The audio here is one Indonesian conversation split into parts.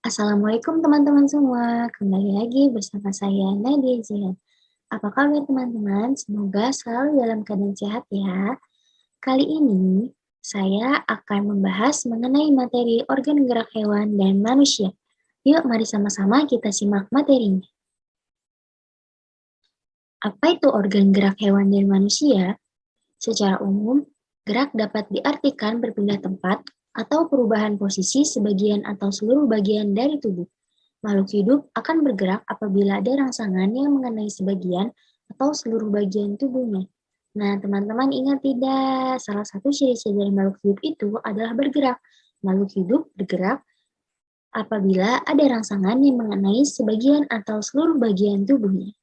Assalamualaikum teman-teman semua, kembali lagi bersama saya Nadia Jihan. Apa kabar teman-teman? Semoga selalu dalam keadaan sehat ya. Kali ini saya akan membahas mengenai materi organ gerak hewan dan manusia. Yuk mari sama-sama kita simak materinya. Apa itu organ gerak hewan dan manusia? Secara umum, gerak dapat diartikan berpindah tempat atau perubahan posisi sebagian atau seluruh bagian dari tubuh. Makhluk hidup akan bergerak apabila ada rangsangan yang mengenai sebagian atau seluruh bagian tubuhnya. Nah, teman-teman ingat tidak? Salah satu ciri-ciri dari makhluk hidup itu adalah bergerak. Makhluk hidup bergerak apabila ada rangsangan yang mengenai sebagian atau seluruh bagian tubuhnya.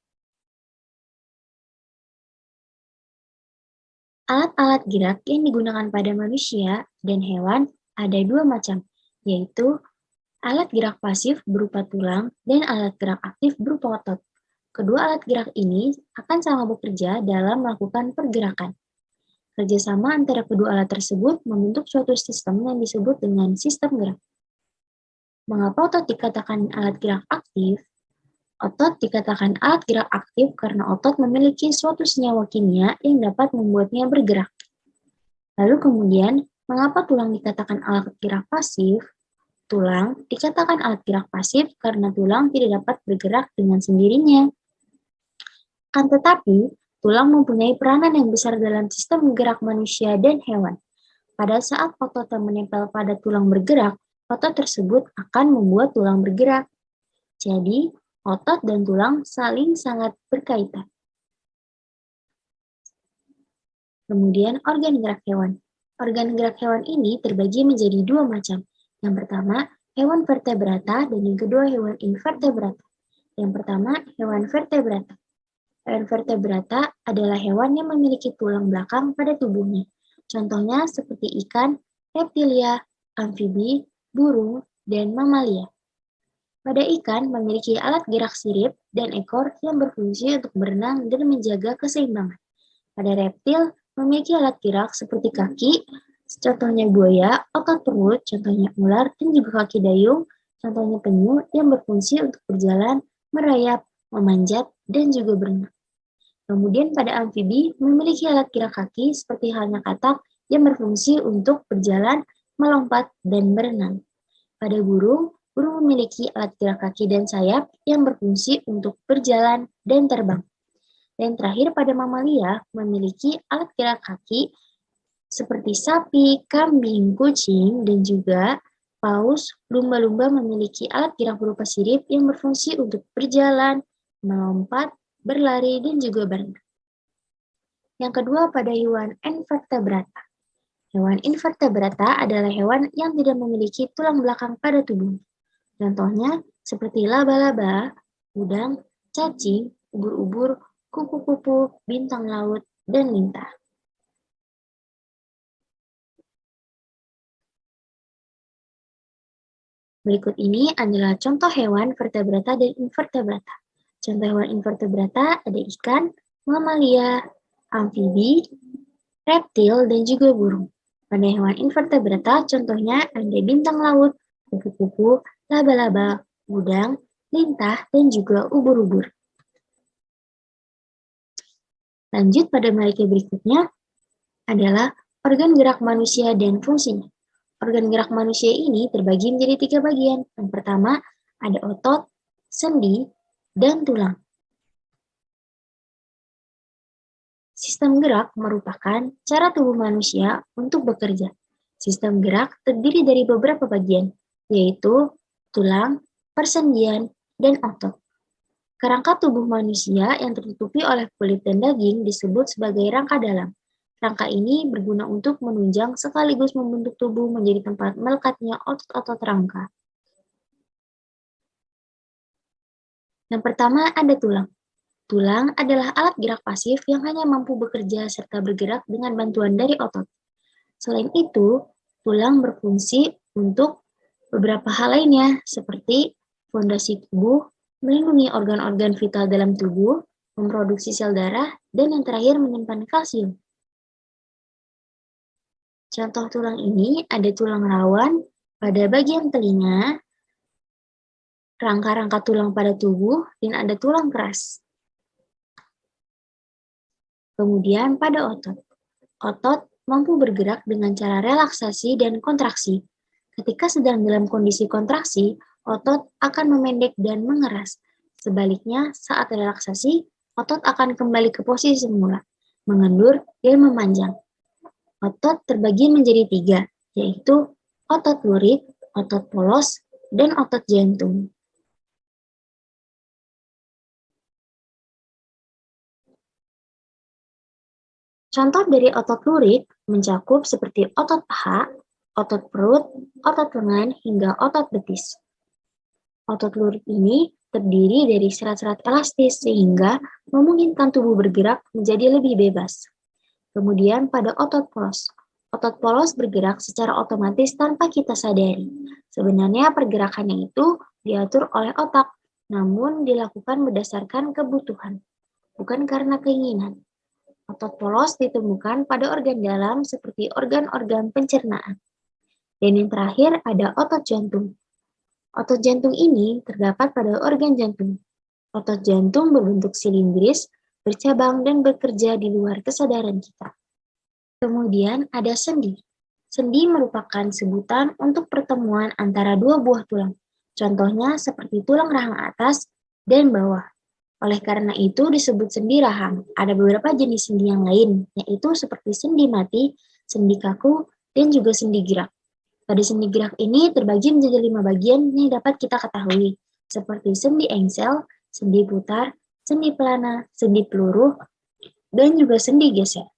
Alat-alat gerak yang digunakan pada manusia dan hewan ada dua macam, yaitu alat gerak pasif berupa tulang dan alat gerak aktif berupa otot. Kedua alat gerak ini akan sama bekerja dalam melakukan pergerakan. Kerjasama antara kedua alat tersebut membentuk suatu sistem yang disebut dengan sistem gerak. Mengapa otot dikatakan alat gerak aktif? Otot dikatakan alat gerak aktif karena otot memiliki suatu senyawa kimia yang dapat membuatnya bergerak. Lalu kemudian, mengapa tulang dikatakan alat gerak pasif? Tulang dikatakan alat gerak pasif karena tulang tidak dapat bergerak dengan sendirinya. Akan tetapi, tulang mempunyai peranan yang besar dalam sistem gerak manusia dan hewan. Pada saat otot yang menempel pada tulang bergerak, otot tersebut akan membuat tulang bergerak. Jadi, otot dan tulang saling sangat berkaitan. Kemudian, organ gerak hewan. Organ gerak hewan ini terbagi menjadi dua macam. Yang pertama, hewan vertebrata dan yang kedua hewan invertebrata. Yang pertama, hewan vertebrata. Hewan vertebrata adalah hewan yang memiliki tulang belakang pada tubuhnya. Contohnya seperti ikan, reptilia, amfibi, burung, dan mamalia. Pada ikan memiliki alat gerak sirip dan ekor yang berfungsi untuk berenang dan menjaga keseimbangan. Pada reptil memiliki alat gerak seperti kaki, contohnya buaya, otot perut, contohnya ular, dan juga kaki dayung, contohnya penyu yang berfungsi untuk berjalan, merayap, memanjat, dan juga berenang. Kemudian pada amfibi memiliki alat gerak kaki seperti halnya katak yang berfungsi untuk berjalan, melompat, dan berenang. Pada burung, burung memiliki alat gerak kaki dan sayap yang berfungsi untuk berjalan dan terbang. Dan terakhir pada mamalia memiliki alat gerak kaki seperti sapi, kambing, kucing, dan juga paus, lumba-lumba memiliki alat gerak berupa sirip yang berfungsi untuk berjalan, melompat, berlari, dan juga berenang. Yang kedua pada hewan invertebrata. Hewan invertebrata adalah hewan yang tidak memiliki tulang belakang pada tubuhnya. Contohnya seperti laba-laba, udang, cacing, ubur-ubur, kupu-kupu, bintang laut, dan lintah. Berikut ini adalah contoh hewan vertebrata dan invertebrata. Contoh hewan invertebrata ada ikan, mamalia, amfibi, reptil, dan juga burung. Pada hewan invertebrata contohnya ada bintang laut, kupu-kupu, laba-laba, udang, lintah, dan juga ubur-ubur. Lanjut pada materi berikutnya adalah organ gerak manusia dan fungsinya. Organ gerak manusia ini terbagi menjadi 3 bagian. Yang pertama, ada otot, sendi, dan tulang. Sistem gerak merupakan cara tubuh manusia untuk bekerja. Sistem gerak terdiri dari beberapa bagian, yaitu tulang, persendian, dan otot. Kerangka tubuh manusia yang tertutupi oleh kulit dan daging disebut sebagai rangka dalam. Rangka ini berguna untuk menunjang sekaligus membentuk tubuh menjadi tempat melekatnya otot-otot rangka. Yang pertama ada tulang. Tulang adalah alat gerak pasif yang hanya mampu bekerja serta bergerak dengan bantuan dari otot. Selain itu, tulang berfungsi untuk beberapa hal lainnya seperti fondasi tubuh, melindungi organ-organ vital dalam tubuh, memproduksi sel darah, dan yang terakhir menyimpan kalsium. Contoh tulang ini ada tulang rawan pada bagian telinga, rangka-rangka tulang pada tubuh, dan ada tulang keras. Kemudian pada otot. Otot mampu bergerak dengan cara relaksasi dan kontraksi. Ketika sedang dalam kondisi kontraksi, otot akan memendek dan mengeras. Sebaliknya, saat relaksasi, otot akan kembali ke posisi semula, mengendur dan memanjang. Otot terbagi menjadi 3, yaitu otot lurik, otot polos, dan otot jantung. Contoh dari otot lurik mencakup seperti otot paha, otot perut, otot lengan, hingga otot betis. Otot lurik ini terdiri dari serat-serat elastis sehingga memungkinkan tubuh bergerak menjadi lebih bebas. Kemudian pada otot polos. Otot polos bergerak secara otomatis tanpa kita sadari. Sebenarnya pergerakannya itu diatur oleh otak, namun dilakukan berdasarkan kebutuhan, bukan karena keinginan. Otot polos ditemukan pada organ dalam seperti organ-organ pencernaan. Dan yang terakhir ada otot jantung. Otot jantung ini terdapat pada organ jantung. Otot jantung berbentuk silindris, bercabang, dan bekerja di luar kesadaran kita. Kemudian ada sendi. Sendi merupakan sebutan untuk pertemuan antara dua buah tulang. Contohnya seperti tulang rahang atas dan bawah. Oleh karena itu disebut sendi rahang. Ada beberapa jenis sendi yang lain, yaitu seperti sendi mati, sendi kaku, dan juga sendi gerak. Pada sendi gerak ini terbagi menjadi 5 bagian yang dapat kita ketahui, seperti sendi engsel, sendi putar, sendi pelana, sendi peluru, dan juga sendi geser.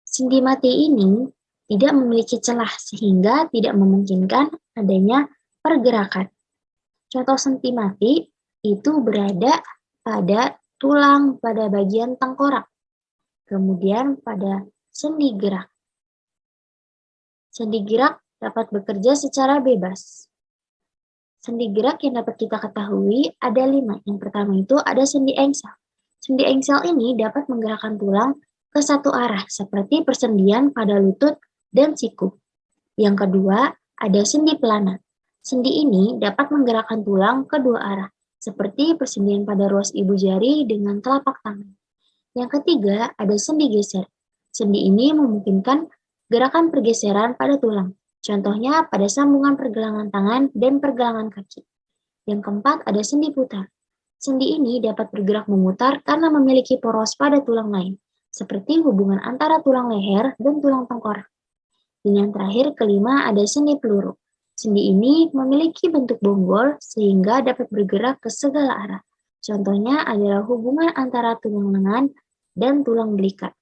Sendi mati ini tidak memiliki celah sehingga tidak memungkinkan adanya pergerakan. Contoh sendi mati itu berada pada tulang pada bagian tengkorak. Kemudian pada sendi gerak. Sendi gerak dapat bekerja secara bebas. Sendi gerak yang dapat kita ketahui ada 5. Yang pertama itu ada sendi engsel. Sendi engsel ini dapat menggerakkan tulang ke satu arah seperti persendian pada lutut dan siku. Yang kedua ada sendi pelana. Sendi ini dapat menggerakkan tulang ke dua arah, seperti persendian pada ruas ibu jari dengan telapak tangan. Yang ketiga, ada sendi geser. Sendi ini memungkinkan gerakan pergeseran pada tulang, contohnya pada sambungan pergelangan tangan dan pergelangan kaki. Yang keempat, ada sendi putar. Sendi ini dapat bergerak memutar karena memiliki poros pada tulang lain, seperti hubungan antara tulang leher dan tulang tengkorak. Dan yang terakhir, kelima, ada sendi peluru. Sendi ini memiliki bentuk bonggol sehingga dapat bergerak ke segala arah. Contohnya adalah hubungan antara tulang lengan dan tulang belikat.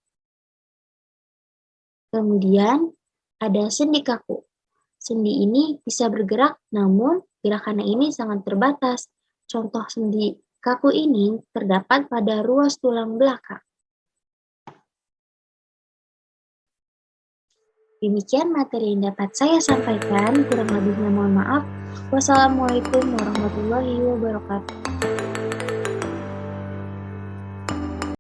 Kemudian ada sendi kaku. Sendi ini bisa bergerak, namun gerakannya ini sangat terbatas. Contoh sendi kaku ini terdapat pada ruas tulang belakang. Demikian materi yang dapat saya sampaikan, kurang lebihnya mohon maaf. Wassalamualaikum warahmatullahi wabarakatuh.